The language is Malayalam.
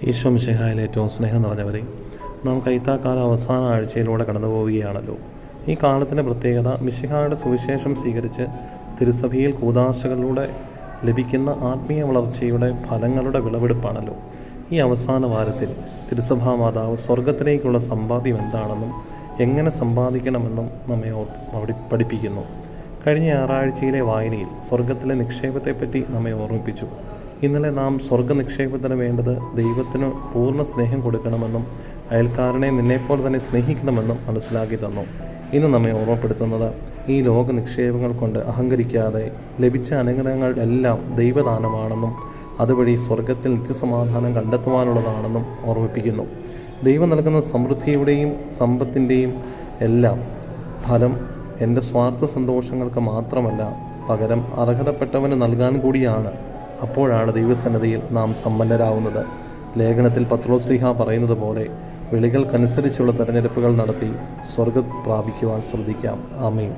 ഈശോ മിശിഹായിൽ ഏറ്റവും സ്നേഹം നിറഞ്ഞവരെ, നാം കൈത്താക്കാല അവസാന ആഴ്ചയിലൂടെ കടന്നു പോവുകയാണല്ലോ. ഈ കാലത്തിൻ്റെ പ്രത്യേകത മിശിഹായുടെ സുവിശേഷം സ്വീകരിച്ച് തിരുസഭയിൽ കൂദാശകളിലൂടെ ലഭിക്കുന്ന ആത്മീയ വളർച്ചയുടെ ഫലങ്ങളുടെ വിളവെടുപ്പാണല്ലോ. ഈ അവസാന വാരത്തിൽ തിരുസഭാ മാതാവ് സ്വർഗത്തിലേക്കുള്ള സമ്പാദ്യം എന്താണെന്നും എങ്ങനെ സമ്പാദിക്കണമെന്നും നമ്മെ പഠിപ്പിക്കുന്നു. കഴിഞ്ഞ ഞായറാഴ്ചയിലെ വായനയിൽ സ്വർഗത്തിലെ നിക്ഷേപത്തെപ്പറ്റി നമ്മെ ഓർമ്മിപ്പിച്ചു. ഇന്നലെ നാം സ്വർഗ നിക്ഷേപത്തിന് വേണ്ടത് ദൈവത്തിന് പൂർണ്ണ സ്നേഹം കൊടുക്കണമെന്നും അയൽക്കാരനെ നിന്നെപ്പോലെ തന്നെ സ്നേഹിക്കണമെന്നും മനസ്സിലാക്കി തന്നു. ഇന്ന് നമ്മെ ഓർമ്മപ്പെടുത്തുന്നത് ഈ ലോക നിക്ഷേപങ്ങൾ കൊണ്ട് അഹങ്കരിക്കാതെ ലഭിച്ച അനുഗ്രഹങ്ങൾ എല്ലാം ദൈവദാനമാണെന്നും അതുവഴി സ്വർഗത്തിൽ നിത്യസമാധാനം കണ്ടെത്തുവാനുള്ളതാണെന്നും ഓർമ്മിപ്പിക്കുന്നു. ദൈവം നൽകുന്ന സമൃദ്ധിയുടെയും സമ്പത്തിൻ്റെയും എല്ലാം ഫലം എൻ്റെ സ്വാർത്ഥ സന്തോഷങ്ങൾക്ക് മാത്രമല്ല, പകരം അർഹതപ്പെട്ടവന് നൽകാൻ കൂടിയാണ്. അപ്പോഴാണ് ദൈവസന്നിധിയിൽ നാം സമ്പന്നരാകുന്നത്. ലേഖനത്തിൽ പത്രോസ്ലീഹ പറയുന്നത് പോലെ വിളികൾക്കനുസരിച്ചുള്ള തെരഞ്ഞെടുപ്പുകൾ നടത്തി സ്വർഗം പ്രാപിക്കുവാൻ ശ്രദ്ധിക്കാം. ആമേൻ.